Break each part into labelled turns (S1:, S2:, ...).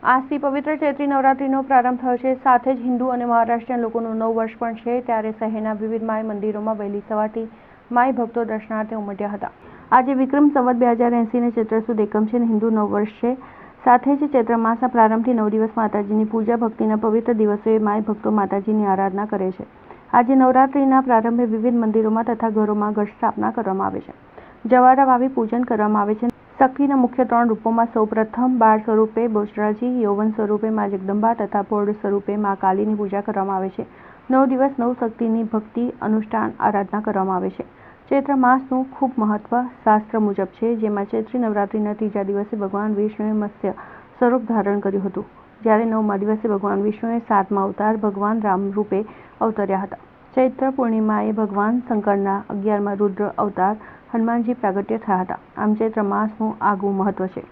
S1: આજથી પવિત્ર ચૈત્રી નવરાત્રિનો પ્રારંભ થયો છે. સાથે જ હિન્દુ અને મહારાષ્ટ્રીયન લોકોનું નવું વર્ષ પણ છે. ત્યારે શહેરના વિવિધ માઈ મંદિરોમાં વહેલી સવારથી માઈ ભક્તો દર્શનાર્થે ઉમટ્યા હતા. આજે વિક્રમ સંવત 2080 ને ચૈત્ર સુદ એકમ છે અને હિન્દુ નવ વર્ષ છે. સાથે જ ચૈત્ર માસના પ્રારંભથી 9 દિવસ માતાજીની પૂજા ભક્તિના પવિત્ર દિવસોએ માઈ ભક્તો માતાજીની આરાધના કરે છે. આજે નવરાત્રિના પ્રારંભે વિવિધ મંદિરોમાં તથા ઘરોમાં ઘટ સ્થાપના કરવામાં આવે છે. જવારા વાવી પૂજન કરવામાં આવે છે. શક્તિના મુખ્ય 3 રૂપોમાં સૌપ્રથમ બાળ સ્વરૂપે બહુચરાજી, યૌવન સ્વરૂપે મા જગદંબા તથા પ્રૌઢ સ્વરૂપે મા કાલીની પૂજા કરવામાં આવે છે. 9 દિવસ 9 શક્તિની ભક્તિ, અનુષ્ઠાન, આરાધના કરવામાં આવે છે. ચૈત્ર માસનું ખૂબ મહત્વ શાસ્ત્ર મુજબ છે, જેમાં ચૈત્રી નવરાત્રિના ત્રીજા દિવસે ભગવાન વિષ્ણુએ મત્સ્ય સ્વરૂપ ધારણ કર્યું હતું, જ્યારે 9મા દિવસે ભગવાન વિષ્ણુએ 7મા અવતાર ભગવાન રામ રૂપે અવતર્યા હતા. ચૈત્ર પૂર્ણિમાએ ભગવાન શંકરના 11મા રુદ્ર અવતાર હનુમાનજી પ્રાગટ્ય થયા હતા. આમ ચૈત્ર માસનું આગવું મહત્વ છે.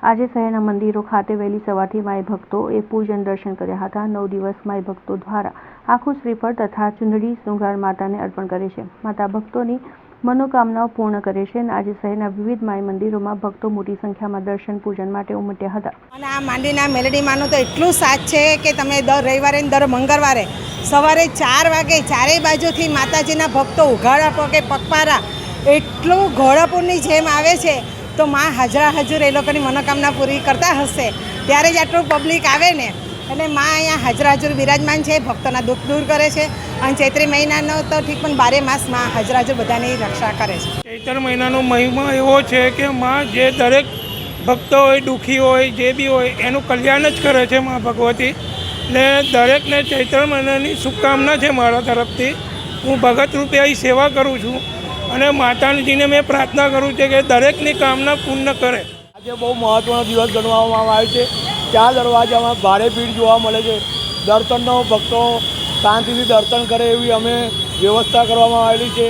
S1: આજે શહેરના મંદિરો ખાતે વહેલી સવારથી માઈ ભક્તોએ પૂજન દર્શન કર્યા હતા. 9 દિવસ માઈ ભક્તો દ્વારા આખું શ્રીફળ તથા ચુંદડી શૃંગાર માતાને અર્પણ કરે છે. માતા ભક્તોની મનોકામનાઓ પૂર્ણ કરે છે અને આજે શહેરના વિવિધ માઈ મંદિરોમાં ભક્તો મોટી સંખ્યામાં દર્શન પૂજન માટે ઉમટ્યા હતા.
S2: અને આ માંડીના મેલડી માનું તો એટલું સાચ છે કે તમે દર રવિવારે દર મંગળવારે સવારે 4 વાગે ચારેય બાજુથી માતાજીના ભક્તો ઉઘાડા પગે પગપારા એટલું ઘોડાપુરની જેમ આવે છે. તો માં હાજરા હજુર એ લોકોની મનોકામના પૂરી કરતા હશે ત્યારે જ આટલું પબ્લિક આવે ને. એટલે માં અહીંયા હાજરા હજુર બિરાજમાન છે, ભક્તોના દુઃખ દૂર કરે છે. અને ચૈત્રી મહિનાનો તો ઠીક પણ 12 માસ માં હાજરા હજુર બધાની રક્ષા કરે છે.
S3: ચૈત્ર મહિનાનો મહિમા એવો છે કે માં જે દરેક ભક્તો હોય, દુઃખી હોય, જે બી હોય એનું કલ્યાણ જ કરે છે માં ભગવતી. ને દરેકને ચૈત્ર મહિનાની શુભકામના છે મારા તરફથી. હું ભગત રૂપે અહીં સેવા કરું છું અને માતાજીને મેં પ્રાર્થના કરું છું કે દરેકની કામના પૂર્ણ કરે.
S4: આજે બહુ મહત્ત્વનો દિવસ ગણવામાં આવે છે. 4 દરવાજામાં ભારે ભીડ જોવા મળે છે. દર્શનનો ભક્તો શાંતિથી દર્શન કરે એવી અમે વ્યવસ્થા કરવામાં આવેલી છે.